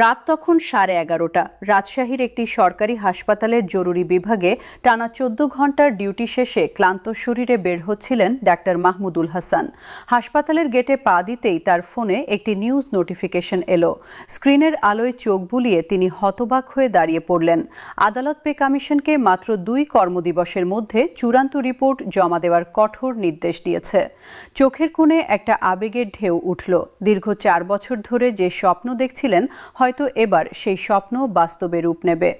রাত তখন 11:30। রাজশাহীর একটি সরকারি হাসপাতালের জরুরি বিভাগে টানা 14 ঘন্টার ডিউটি শেষে ক্লান্ত শরীরে বের হচ্ছিলেন ডাক্তার মাহমুদুল হাসান। হাসপাতালের গেটে পা দিতেই তার ফোনে একটি নিউজ নোটিফিকেশন এলো। স্ক্রিনের আলোয় চোখ বুলিয়ে তিনি হতবাক হয়ে দাঁড়িয়ে পড়লেন। আদালত পে কমিশনকে মাত্র 2 কর্মদিবসের মধ্যে চূড়ান্ত রিপোর্ট জমা দেওয়ার কঠোর নির্দেশ দিয়েছে। চোখের কোণে একটা আবেগের ঢেউ উঠল। দীর্ঘ 4 বছর ধরে যে স্বপ্ন দেখছিলেন, হয়তো এবার সেই স্বপ্ন বাস্তবে রূপ নেবে।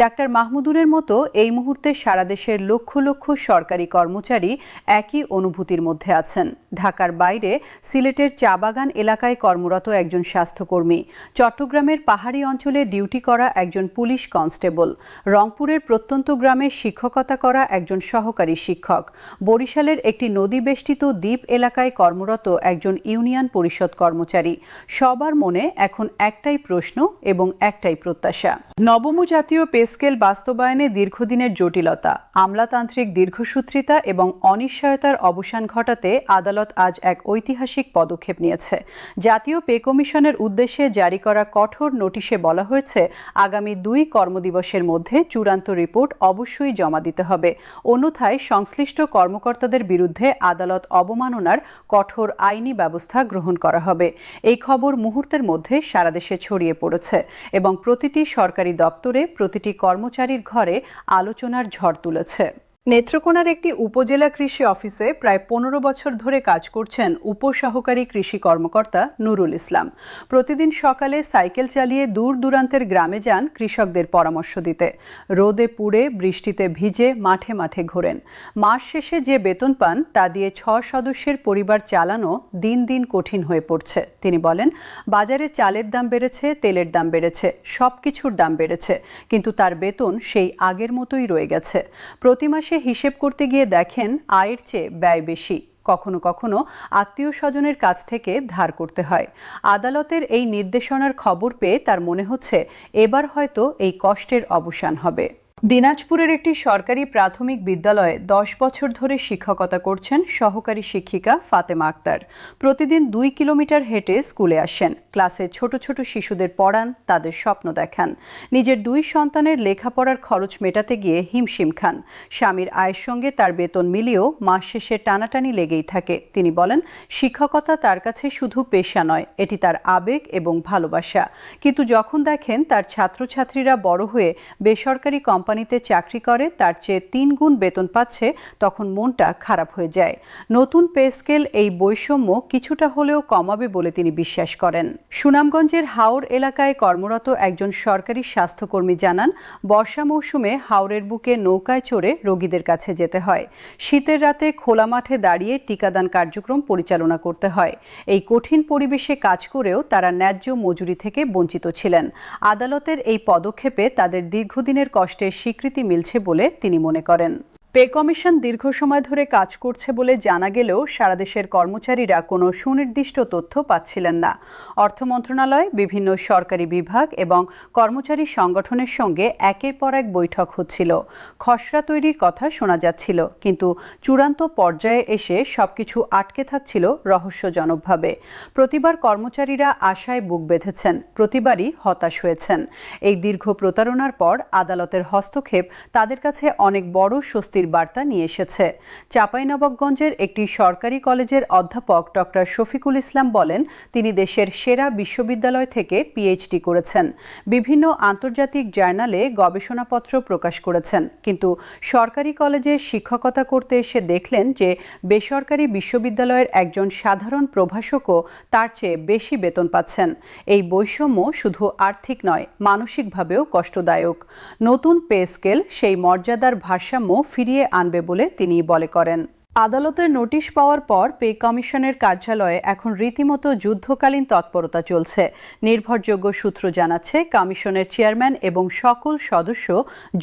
ডাক্তার মাহমুদুলের মতো এই মুহূর্তে সারা দেশের লক্ষ লক্ষ সরকারি কর্মচারী একই অনুভূতির মধ্যে আছেন। ঢাকার বাইরে সিলেটের চা বাগান এলাকায় কর্মরত একজন স্বাস্থ্যকর্মী, চট্টগ্রামের পাহাড়ি অঞ্চলে ডিউটি করা একজন পুলিশ কনস্টেবল, রংপুরের প্রত্যন্ত গ্রামে শিক্ষকতা করা একজন সহকারী শিক্ষক, বরিশালের একটি নদী বেষ্টিত দ্বীপ এলাকায় কর্মরত একজন ইউনিয়ন পরিষদ কর্মচারী। সবার মনে এখন একটাই প্রশ্ন এবং একটাই প্রত্যাশা। নবম জাতীয় পে স্কেল বাস্তবায়নে দীর্ঘদিনের জটিলতা, আমলাতান্ত্রিক দীর্ঘসূত্রিতা এবং অনিশ্চয়তার অবসান ঘটাতে আদালত আজ এক ঐতিহাসিক পদক্ষেপ নিয়েছে। জাতীয় পে কমিশনের উদ্দেশ্যে জারি করা কঠোর নোটিশে বলা হয়েছে, আগামী 2 কর্মদিবসের মধ্যে চূড়ান্ত রিপোর্ট অবশ্যই জমা দিতে হবে। অন্যথায় সংশ্লিষ্ট কর্মকর্তাদের বিরুদ্ধে আদালত অবমাননার কঠোর আইনি ব্যবস্থা গ্রহণ করা হবে। এই খবর মুহূর্তের মধ্যে সারা দেশে ছড়িয়ে পড়েছে এবং প্রতিটি সরকারি দপ্তরে প্রতিটি কর্মচারীর ঘরে আলোচনার ঝড় তুলেছে। নেত্রকোনার একটি উপজেলা কৃষি অফিসে প্রায় 15 বছর ধরে কাজ করছেন উপসহকারী কৃষি কর্মকর্তা নুরুল ইসলাম। প্রতিদিন সকালে সাইকেল চালিয়ে দূর দূরান্তের গ্রামে যান কৃষকদের পরামর্শ দিতে। রোদে পুড়ে বৃষ্টিতে ভিজে মাঠে মাঠে ঘোরেন। মাস শেষে যে বেতন পান তা দিয়ে 6 সদস্যের পরিবার চালানো দিন দিন কঠিন হয়ে পড়ছে। তিনি বলেন, বাজারে চালের দাম বেড়েছে, তেলের দাম বেড়েছে, সবকিছুর দাম বেড়েছে, কিন্তু তার বেতন সেই আগের মতোই রয়ে গেছে। প্রতি মাসে হিসেব করতে গিয়ে দেখেন আয়ের চেয়ে ব্যয় বেশি। কখনো কখনো আত্মীয় স্বজনের কাছ থেকে ধার করতে হয়। আদালতের এই নির্দেশনার খবর পেয়ে তার মনে হচ্ছে এবার হয়তো এই কষ্টের অবসান হবে। দিনাজপুরের একটি সরকারি প্রাথমিক বিদ্যালয়ে 10 বছর ধরে শিক্ষকতা করছেন সহকারী শিক্ষিকা ফাতেমা আক্তার। প্রতিদিন 2 কিলোমিটার হেঁটে স্কুলে আসেন, ক্লাসে ছোট ছোট শিশুদের পড়ান, তাদের স্বপ্ন দেখান। নিজের 2 সন্তানের লেখাপড়ার খরচ মেটাতে গিয়ে হিমশিম খান। স্বামীর আয়ের সঙ্গে তার বেতন মিলিয়েও মাস শেষে টানাটানি লেগেই থাকে। তিনি বলেন, শিক্ষকতা তার কাছে শুধু পেশা নয়, এটি তার আবেগ এবং ভালোবাসা। কিন্তু যখন দেখেন তার ছাত্রছাত্রীরা বড় হয়ে বেসরকারি কোম্পানিতে চাকরি করে, তার চেয়ে 3 গুণ বেতন পাচ্ছে, তখন মনটা খারাপ হয়ে যায়। নতুন পে স্কেল এই বৈষম্য কিছুটা হলেও কমাবে বলে তিনি বিশ্বাস করেন। সুনামগঞ্জের হাওর এলাকায় কর্মরত একজন সরকারি স্বাস্থ্যকর্মী জানান, বর্ষা মৌসুমে হাওরের বুকে নৌকায় চড়ে রোগীদের কাছে যেতে হয়। শীতের রাতে খোলা মাঠে দাঁড়িয়ে টিকাদান কার্যক্রম পরিচালনা করতে হয়। এই কঠিন পরিবেশে কাজ করেও তারা ন্যায্য মজুরি থেকে বঞ্চিত ছিলেন। আদালতের এই পদক্ষেপে তাদের দীর্ঘদিনের কষ্টের স্বীকৃতি মিলছে বলে তিনি মনে করেন। পে কমিশন দীর্ঘ সময় ধরে কাজ করছে বলে জানা গেলেও সারা দেশের কর্মচারীরা কোনো সুনির্দিষ্ট তথ্য পাচ্ছিলেন না। অর্থ মন্ত্রণালয়, বিভিন্ন সরকারি বিভাগ এবং কর্মচারী সংগঠনের সঙ্গে একের পর এক বৈঠক হচ্ছিল। খসড়া তৈরির কথা শোনা যাচ্ছিল, কিন্তু চূড়ান্ত পর্যায়ে এসে সবকিছু আটকে থাকছিল রহস্যজনকভাবে। প্রতিবার কর্মচারীরা আশায় বুক বেঁধেছেন, প্রতিবারই হতাশ হয়েছেন। এই দীর্ঘ প্রতারণার পর আদালতের হস্তক্ষেপ তাদের কাছে অনেক বড় স্বস্তির বার্তা নিয়ে এসেছে। চাঁপাইনবাবগঞ্জের একটি সরকারি কলেজের অধ্যাপক ডক্টর শফিকুল ইসলাম বলেন, তিনি দেশের সেরা বিশ্ববিদ্যালয় থেকে পিএইচডি করেছেন, বিভিন্ন আন্তর্জাতিক জার্নালে গবেষণাপত্র প্রকাশ করেছেন, কিন্তু সরকারি কলেজে শিক্ষকতা করতে এসে দেখলেন যে বেসরকারি বিশ্ববিদ্যালয়ের একজন সাধারণ প্রভাষকও তার চেয়ে বেশি বেতন পাচ্ছেন। এই বৈষম্য শুধু আর্থিক নয়, মানসিকভাবেও কষ্টদায়ক। নতুন পে স্কেল সেই মর্যাদার ভারসাম্য ফিরিয়ে আনবে বলে তিনি বলে করেন। আদালতের নোটিশ পাওয়ার পর পে কমিশনের কার্যালয়ে এখন রীতিমতো যুদ্ধকালীন তৎপরতা চলছে। নির্ভরযোগ্য সূত্র জানাচ্ছে, কমিশনের চেয়ারম্যান এবং সকল সদস্য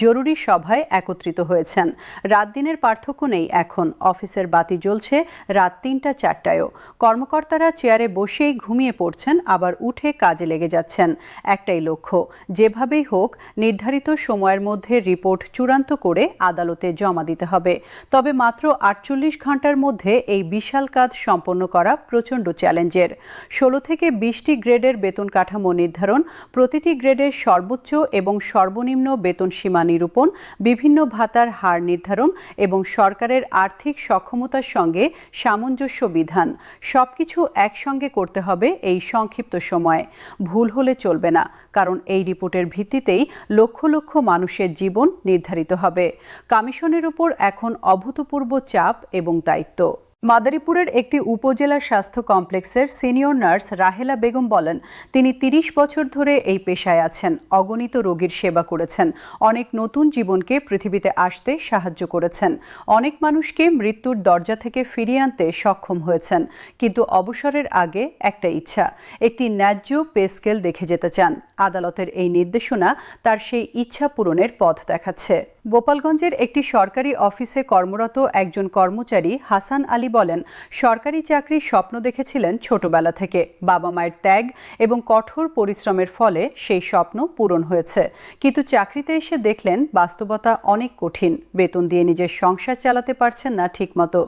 জরুরি সভায় একত্রিত হয়েছেন। রাত দিনের পার্থক্য নেই এখন, অফিসের বাতি জ্বলছে রাত 3টা-4টায়ও। কর্মকর্তারা চেয়ারে বসেই ঘুমিয়ে পড়ছেন, আবার উঠে কাজে লেগে যাচ্ছেন। একটাই লক্ষ্য, যেভাবেই হোক নির্ধারিত সময়ের মধ্যে রিপোর্ট চূড়ান্ত করে আদালতে জমা দিতে হবে। তবে মাত্র 48 ৪৮ ঘন্টার মধ্যে এই বিশাল কাজ সম্পন্ন করা প্রচণ্ড চ্যালেঞ্জের। ১৬ থেকে ২০টি গ্রেডের বেতন কাঠামো নির্ধারণ, প্রতিটি গ্রেডের সর্বোচ্চ এবং সর্বনিম্ন বেতন সীমা নিরূপণ, বিভিন্ন ভাতার হার নির্ধারণ এবং সরকারের আর্থিক সক্ষমতার সঙ্গে সামঞ্জস্য বিধান সবকিছু একসঙ্গে করতে হবে এই সংক্ষিপ্ত সময়ে। ভুল হলে চলবে না, কারণ এই রিপোর্টের ভিত্তিতেই লক্ষ লক্ষ মানুষের জীবন নির্ধারিত হবে। কমিশনের উপর এখন অভূতপূর্ব চাপ এবং দায়িত্ব। মাদারীপুরের একটি উপজেলা স্বাস্থ্য কমপ্লেক্সের সিনিয়র নার্স রাহেলা বেগম বলেন, তিনি ৩০ বছর ধরে এই পেশায় আছেন, অগণিত রোগীর সেবা করেছেন, অনেক নতুন জীবনকে পৃথিবীতে আসতে সাহায্য করেছেন, অনেক মানুষকে মৃত্যুর দরজা থেকে ফিরিয়ে আনতে সক্ষম হয়েছেন। কিন্তু অবসরের আগে একটা ইচ্ছা, একটি ন্যায্য পে স্কেল দেখে যেতে চান। আদালতের এই নির্দেশনা তার সেই ইচ্ছা পূরণের পথ দেখাচ্ছে। গোপালগঞ্জের একটি সরকারি অফিসে কর্মরত একজন কর্মচারী হাসান আলী বলেন, সরকারি চাকরির স্বপ্ন দেখেছিলেন ছোটবেলা থেকে। বাবা মায়ের ত্যাগ এবং কঠোর পরিশ্রমের ফলে সেই স্বপ্ন পূরণ হয়েছে। কিন্তু চাকরিতে এসে দেখলেন বাস্তবতা অনেক কঠিন। বেতন দিয়ে নিজের সংসার চালাতে পারছেন না ঠিকমতো।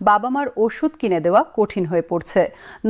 বাবা মার ওষুধ কিনে দেওয়া কঠিন হয়ে পড়ছে।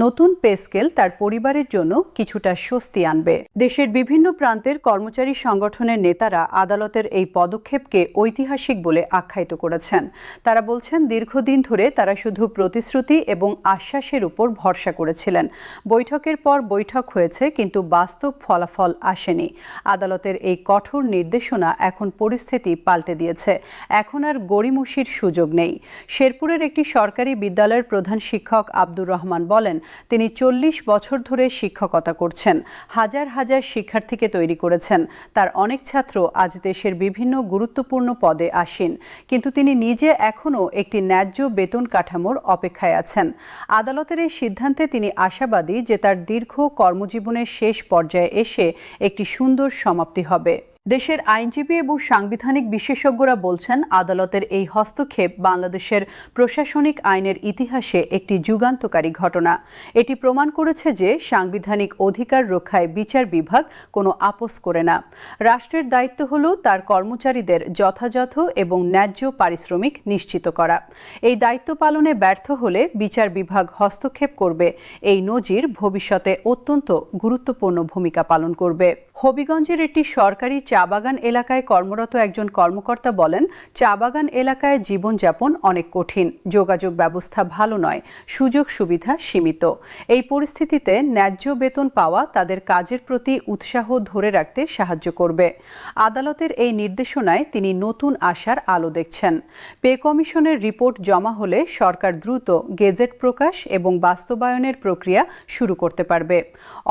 নতুন পে স্কেল তার পরিবারের জন্য কিছুটা স্বস্তি আনবে। দেশের বিভিন্ন প্রান্তের কর্মচারী সংগঠনের নেতারা আদালতের এই পদক্ষেপকে ঐতিহাসিক বলে আখ্যায়িত করেছেন। তারা বলছেন, দীর্ঘদিন ধরে তারা শুধু প্রতিশ্রুতি এবং আশ্বাসের উপর ভরসা করেছিলেন। বৈঠকের পর বৈঠক হয়েছে, কিন্তু বাস্তব ফলাফল আসেনি। আদালতের এই কঠোর নির্দেশনা এখন পরিস্থিতি পাল্টে দিয়েছে। এখন আর গড়িমসির সুযোগ নেই। শেরপুরের একটি সরকারি বিদ্যালয়ের প্রধান শিক্ষক আব্দুর রহমান বলেন, তিনি ৪০ বছর ধরে শিক্ষকতা করছেন, হাজার হাজার শিক্ষার্থীকে তৈরি করেছেন। তার অনেক ছাত্র আজ দেশের বিভিন্ন গুরুত্বপূর্ণ পদে আসীন, কিন্তু তিনি নিজে এখনও একটি ন্যায্য বেতন কাঠামোর অপেক্ষায় আছেন। আদালতের এই সিদ্ধান্তে তিনি আশাবাদী যে তার দীর্ঘ কর্মজীবনের শেষ পর্যায়ে এসে একটি সুন্দর সমাপ্তি হবে। দেশের আইনজীবী এবং সাংবিধানিক বিশেষজ্ঞরা বলছেন, আদালতের এই হস্তক্ষেপ বাংলাদেশের প্রশাসনিক আইনের ইতিহাসে একটি যুগান্তকারী ঘটনা। এটি প্রমাণ করেছে যে সাংবিধানিক অধিকার রক্ষায় বিচার বিভাগ কোনো আপোস করে না। রাষ্ট্রের দায়িত্ব হল তার কর্মচারীদের যথাযথ এবং ন্যায্য পারিশ্রমিক নিশ্চিত করা। এই দায়িত্ব পালনে ব্যর্থ হলে বিচার বিভাগ হস্তক্ষেপ করবে। এই নজির ভবিষ্যতে অত্যন্ত গুরুত্বপূর্ণ ভূমিকা পালন করবে। হবিগঞ্জের একটি সরকারি চা বাগান এলাকায় কর্মরত একজন কর্মকর্তা বলেন, চা বাগান এলাকায় জীবনযাপন অনেক কঠিন, যোগাযোগ ব্যবস্থা ভালো নয়, সুযোগ সুবিধা সীমিত। এই পরিস্থিতিতে ন্যায্য বেতন পাওয়া তাদের কাজের প্রতি উৎসাহ ধরে রাখতে সাহায্য করবে। আদালতের এই নির্দেশনায় তিনি নতুন আশার আলো দেখছেন। পে কমিশনের রিপোর্ট জমা হলে সরকার দ্রুত গেজেট প্রকাশ এবং বাস্তবায়নের প্রক্রিয়া শুরু করতে পারবে।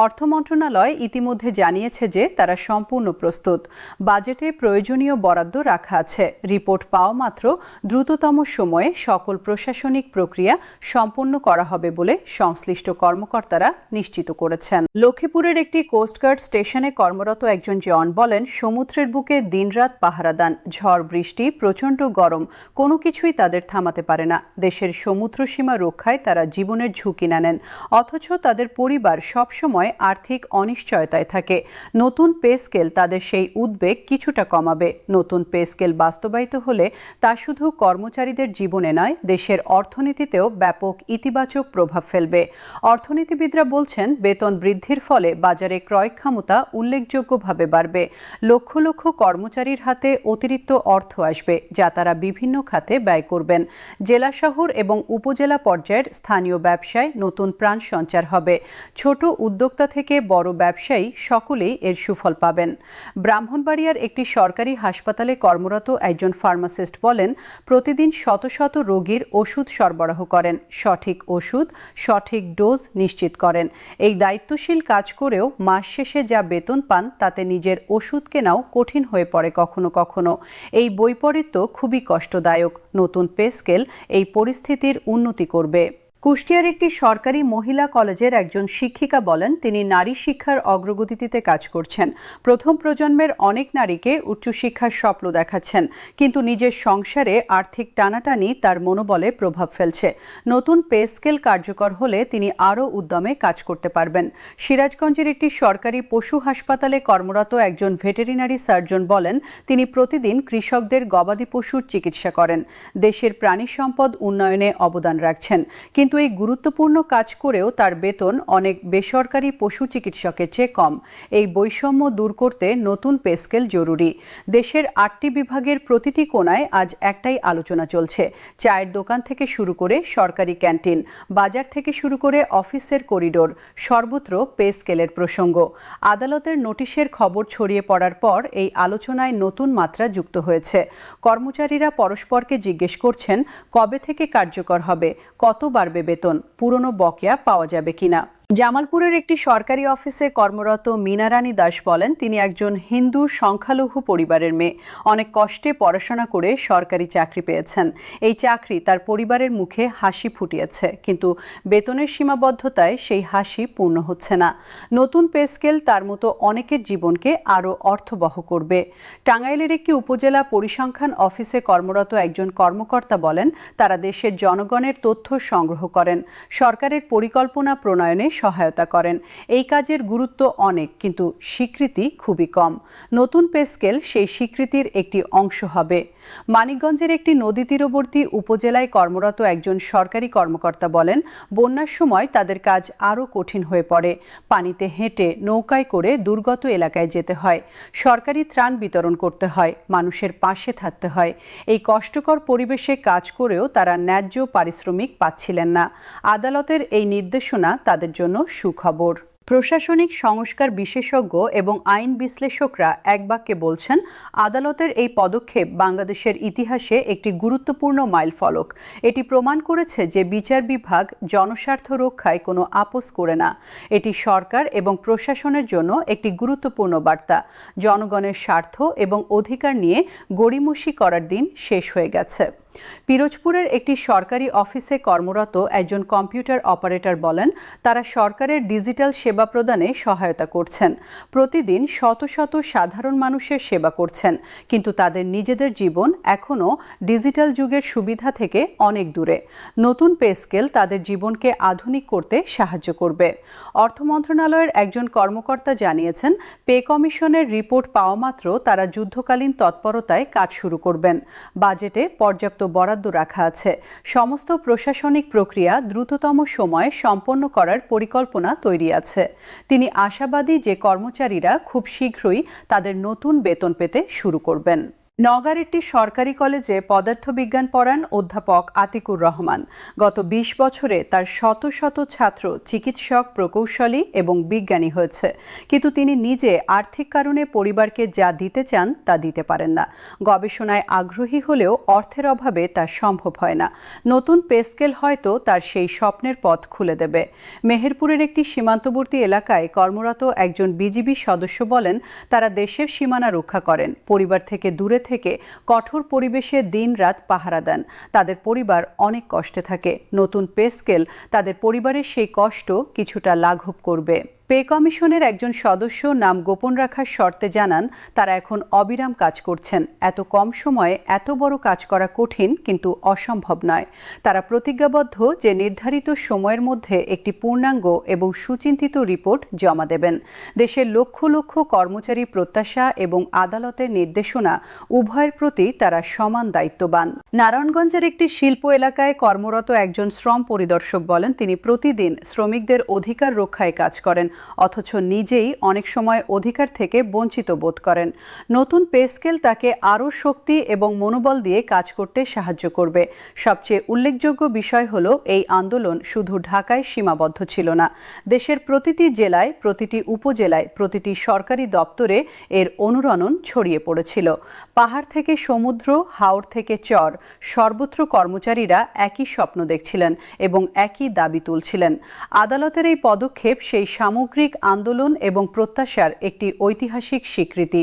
অর্থ মন্ত্রণালয় ইতিমধ্যে জানিয়েছে যে তারা সম্পূর্ণ প্রস্তুত। বাজেটে প্রয়োজনীয় বরাদ্দ রাখা আছে। রিপোর্ট পাওয়া মাত্র দ্রুততম সময়ে সকল প্রশাসনিক প্রক্রিয়া সম্পন্ন করা হবে বলে সংশ্লিষ্ট কর্মকর্তারা নিশ্চিত করেছেন। লক্ষ্মীপুরের একটি কোস্টগার্ড স্টেশনে কর্মরত একজন জওয়ান বলেন, সমুদ্রের বুকে দিনরাত পাহারা দেন। ঝড় বৃষ্টি, প্রচণ্ড গরম, কোনো কিছুই তাদের থামাতে পারে না। দেশের সমুদ্র সীমা রক্ষায় তারা জীবনের ঝুঁকি নেন, অথচ তাদের পরিবার সবসময় আর্থিক অনিশ্চয়তায় থাকে। নতুন পে স্কেল তাদের সেই উদ্বেগ কিছুটা কমাবে। নতুন পে স্কেল বাস্তবায়িত হলে তা শুধু কর্মচারীদের জীবনে নয়, দেশের অর্থনীতিতেও ব্যাপক ইতিবাচক প্রভাব ফেলবে। অর্থনীতিবিদরা বলছেন, বেতন বৃদ্ধির ফলে বাজারে ক্রয় ক্ষমতা উল্লেখযোগ্যভাবে বাড়বে। লক্ষ লক্ষ কর্মচারীর হাতে অতিরিক্ত অর্থ আসবে, যা তারা বিভিন্ন খাতে ব্যয় করবেন। জেলা শহর এবং উপজেলা পর্যায়ের স্থানীয় ব্যবসায় নতুন প্রাণ সঞ্চার হবে। ছোট উদ্যোক্তা থেকে বড় ব্যবসায়ী সকলেই এর সুফল পাবেন। ব্রাহ্মণবাড়িয়ার একটি সরকারি হাসপাতালে কর্মরত একজন ফার্মাসিস্ট বলেন, প্রতিদিন শত শত রোগীর ওষুধ সরবরাহ করেন, সঠিক ওষুধ, সঠিক ডোজ নিশ্চিত করেন। এই দায়িত্বশীল কাজ করেও মাস শেষে যা বেতন পান তাতে নিজের ওষুধ কেনাও কঠিন হয়ে পড়ে কখনো কখনো। এই বৈপরীত্য খুবই কষ্টদায়ক। নতুন পে স্কেল এই পরিস্থিতির উন্নতি করবে। কুষ্টিয়ার একটি সরকারি মহিলা কলেজের একজন শিক্ষিকা বলেন, তিনি নারী শিক্ষার অগ্রগতিতে কাজ করছেন। প্রথম প্রজন্মের অনেক নারীকে উচ্চশিক্ষার স্বপ্ন দেখাচ্ছেন, কিন্তু নিজের সংসারে আর্থিক টানাটানি তার মনোবলে প্রভাব ফেলছে। নতুন পে স্কেল কার্যকর হলে তিনি আরও উদ্যমে কাজ করতে পারবেন। সিরাজগঞ্জের একটি সরকারি পশু হাসপাতালে কর্মরত একজন ভেটেরিনারি সার্জন বলেন, তিনি প্রতিদিন কৃষকদের গবাদি পশুর চিকিৎসা করেন, দেশের প্রাণী সম্পদ উন্নয়নে অবদান রাখছেন। কিন্তু এই গুরুত্বপূর্ণ কাজ করেও তার বেতন অনেক বেসরকারি পশু চিকিৎসকের চেয়ে কম। এই বৈষম্য দূর করতে নতুন পে স্কেল জরুরি। দেশের 8টি বিভাগের প্রতিটি কোণায় আজ একটাই আলোচনা চলছে। চায়ের দোকান থেকে শুরু করে সরকারি ক্যান্টিন, বাজার থেকে শুরু করে অফিসের করিডোর, সর্বত্র পে স্কেলের প্রসঙ্গ। আদালতের নোটিশের খবর ছড়িয়ে পড়ার পর এই আলোচনায় নতুন মাত্রা যুক্ত হয়েছে। কর্মচারীরা পরস্পরকে জিজ্ঞেস করছেন, কবে থেকে কার্যকর হবে, কত বাড়বে বেতন, পুরনো বকেয়া পাওয়া যাবে কিনা। জামালপুরের একটি সরকারি অফিসে কর্মরত মীনা রানী দাস বলেন, তিনি একজন হিন্দু সংখ্যালঘু পরিবারের মেয়ে। অনেক কষ্টে পড়াশোনা করে সরকারি চাকরি পেয়েছেন। এই চাকরি তার পরিবারের মুখে হাসি ফুটিয়েছে, কিন্তু বেতনের সীমাবদ্ধতায় সেই হাসি পূর্ণ হচ্ছে না। নতুন পে স্কেল তার মতো অনেকের জীবনকে আরও অর্থবহ করবে। টাঙ্গাইলের একটি উপজেলা পরিসংখ্যান অফিসে কর্মরত একজন কর্মকর্তা বলেন, তারা দেশের জনগণের তথ্য সংগ্রহ করেন, সরকারের পরিকল্পনা প্রণয়নে সহায়তা করেন। এই কাজের গুরুত্ব অনেক, কিন্তু স্বীকৃতি খুবই কম। নতুন পে স্কেল সেই স্বীকৃতির একটি অংশ হবে। মানিকগঞ্জের একটি নদী তীরবর্তী উপজেলায় কর্মরত একজন সরকারি কর্মকর্তা বলেন, বন্যার সময় তাদের কাজ আরও কঠিন হয়ে পড়ে। পানিতে হেঁটে, নৌকায় করে দুর্গত এলাকায় যেতে হয়, সরকারি ত্রাণ বিতরণ করতে হয়, মানুষের পাশে থাকতে হয়। এই কষ্টকর পরিবেশে কাজ করেও তারা ন্যায্য পারিশ্রমিক পাচ্ছিলেন না। আদালতের এই নির্দেশনা তাদের জন্য সুখবর। প্রশাসনিক সংস্কার বিশেষজ্ঞ এবং আইন বিশ্লেষকরা এক বাক্যে বলছেন, আদালতের এই পদক্ষেপ বাংলাদেশের ইতিহাসে একটি গুরুত্বপূর্ণ মাইলফলক। এটি প্রমাণ করেছে যে বিচার বিভাগ জনস্বার্থ রক্ষায় কোনো আপোস করে না। এটি সরকার এবং প্রশাসনের জন্য একটি গুরুত্বপূর্ণ বার্তা। জনগণের স্বার্থ এবং অধিকার নিয়ে গড়িমসি করার দিন শেষ হয়ে গেছে। পিরোজপুরের একটি সরকারি অফিসে কর্মরত একজন কম্পিউটার অপারেটর বলেন, তারা সরকারের ডিজিটাল সেবা প্রদানে সহায়তা করছেন। প্রতিদিন শত শত সাধারণ মানুষের সেবা করছেন, কিন্তু তাদের নিজেদের জীবন এখনও ডিজিটাল যুগের সুবিধা থেকে অনেক দূরে। নতুন পে স্কেল তাদের জীবনকে আধুনিক করতে সাহায্য করবে। অর্থ মন্ত্রণালয়ের একজন কর্মকর্তা জানিয়েছেন, পে কমিশনের রিপোর্ট পাওয়া মাত্র তারা যুদ্ধকালীন তৎপরতায় কাজ শুরু করবেন। বাজেটে পর্যাপ্ত বরাদ্দ রাখা আছে। সমস্ত প্রশাসনিক প্রক্রিয়া দ্রুততম সময়ে সম্পন্ন করার পরিকল্পনা তৈরি আছে। তিনি আশাবাদী যে কর্মচারীরা খুব শীঘ্রই তাদের নতুন বেতন পেতে শুরু করবেন। নওগাঁর একটি সরকারি কলেজে পদার্থবিজ্ঞান পড়ান অধ্যাপক আতিকুর রহমান। গত 20 বছরে তার শত শত ছাত্র চিকিৎসক, প্রকৌশলী এবং বিজ্ঞানী হয়েছে, কিন্তু তিনি নিজে আর্থিক কারণে পরিবারকে যা দিতে চান তা দিতে পারেন না। গবেষণায় আগ্রহী হলেও অর্থের অভাবে তা সম্ভব হয় না। নতুন পে স্কেল হয়তো তার সেই স্বপ্নের পথ খুলে দেবে। মেহেরপুরের একটি সীমান্তবর্তী এলাকায় কর্মরত একজন বিজিবি সদস্য বলেন, তারা দেশের সীমানা রক্ষা করেন, পরিবার থেকে দূরে থেকে কঠোর পরিবেশে দিন-রাত পাহারা দেন। তাদের পরিবার অনেক কষ্টে থাকে। নতুন পে স্কেল তাদের পরিবারের সেই কষ্ট কিছুটা লাঘব করবে। পে কমিশনের একজন সদস্য নাম গোপন রাখার শর্তে জানান, তারা এখন অবিরাম কাজ করছেন। এত কম সময়ে এত বড় কাজ করা কঠিন, কিন্তু অসম্ভব নয়। তারা প্রতিজ্ঞাবদ্ধ যে নির্ধারিত সময়ের মধ্যে একটি পূর্ণাঙ্গ এবং সুচিন্তিত রিপোর্ট জমা দেবেন। দেশের লক্ষ লক্ষ কর্মচারী প্রত্যাশা এবং আদালতের নির্দেশনা উভয়ের প্রতি তারা সমান দায়িত্ববান। নারায়ণগঞ্জের একটি শিল্প এলাকায় কর্মরত একজন শ্রম পরিদর্শক বলেন, তিনি প্রতিদিন শ্রমিকদের অধিকার রক্ষায় কাজ করেন, অথচ নিজেই অনেক সময় অধিকার থেকে বঞ্চিত বোধ করেন। নতুন পে স্কেল তাকে আরও শক্তি এবং মনোবল দিয়ে কাজ করতে সাহায্য করবে। সবচেয়ে উল্লেখযোগ্য বিষয় হলো, এই আন্দোলন শুধু ঢাকায় সীমাবদ্ধ ছিল না। দেশের প্রতিটি জেলায়, প্রতিটি উপজেলায়, প্রতিটি সরকারি দপ্তরে এর অনুরণন ছড়িয়ে পড়েছিল। পাহাড় থেকে সমুদ্র, হাওড় থেকে চর, সর্বত্র কর্মচারীরা একই স্বপ্ন দেখছিলেন এবং একই দাবি তুলছিলেন। আদালতের এই পদক্ষেপ সেই সামগ্রিক সামগ্রিক আন্দোলন এবং প্রত্যাশার একটি ঐতিহাসিক স্বীকৃতি।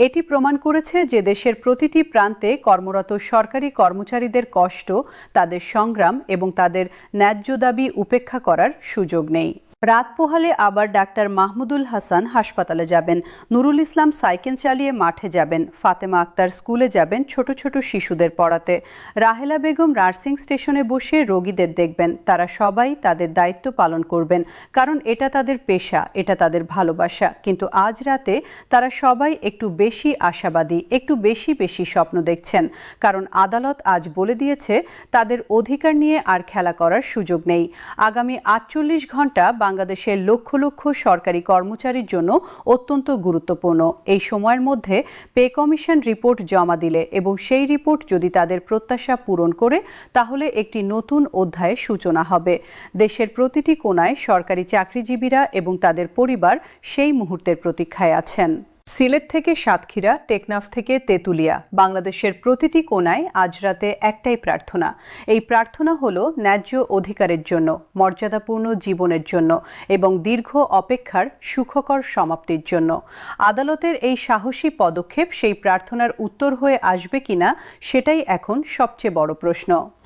এটি প্রমাণ করেছে যে দেশের প্রতিটি প্রান্তে কর্মরত সরকারি কর্মচারীদের কষ্ট, তাদের সংগ্রাম এবং তাদের ন্যায্য দাবি উপেক্ষা করার সুযোগ নেই। রাত পোহালে আবার ডাক্তার মাহমুদুল হাসান হাসপাতালে যাবেন, নুরুল ইসলাম সাইকেল চালিয়ে মাঠে যাবেন, ফাতেমা আক্তার স্কুলে যাবেন ছোট ছোট শিশুদের পড়াতে, রাহেলা বেগম নার্সিং স্টেশনে বসে রোগীদের দেখবেন। তারা সবাই তাদের দায়িত্ব পালন করবেন, কারণ এটা তাদের পেশা, এটা তাদের ভালোবাসা। কিন্তু আজ রাতে তারা সবাই একটু বেশি আশাবাদী, একটু বেশি স্বপ্ন দেখছেন, কারণ আদালত আজ বলে দিয়েছে তাদের অধিকার নিয়ে আর খেলা করার সুযোগ নেই। আগামী 48 ঘন্টা বাংলাদেশের লক্ষ লক্ষ সরকারি কর্মচারীর জন্য অত্যন্ত গুরুত্বপূর্ণ। এই সময়ের মধ্যে পে কমিশন রিপোর্ট জমা দিলে এবং সেই রিপোর্ট যদি তাদের প্রত্যাশা পূরণ করে, তাহলে একটি নতুন অধ্যায়ের সূচনা হবে। দেশের প্রতিটি কোণায় সরকারি চাকরিজীবীরা এবং তাদের পরিবার সেই মুহূর্তের প্রতীক্ষায় আছেন। সিলেট থেকে সাতক্ষীরা, টেকনাফ থেকে তেঁতুলিয়া, বাংলাদেশের প্রতিটি কোণায় আজ রাতে একটাই প্রার্থনা। এই প্রার্থনা হলো ন্যায্য অধিকারের জন্য, মর্যাদাপূর্ণ জীবনের জন্য এবং দীর্ঘ অপেক্ষার সুখকর সমাপ্তির জন্য। আদালতের এই সাহসী পদক্ষেপ সেই প্রার্থনার উত্তর হয়ে আসবে কিনা, সেটাই এখন সবচেয়ে বড় প্রশ্ন।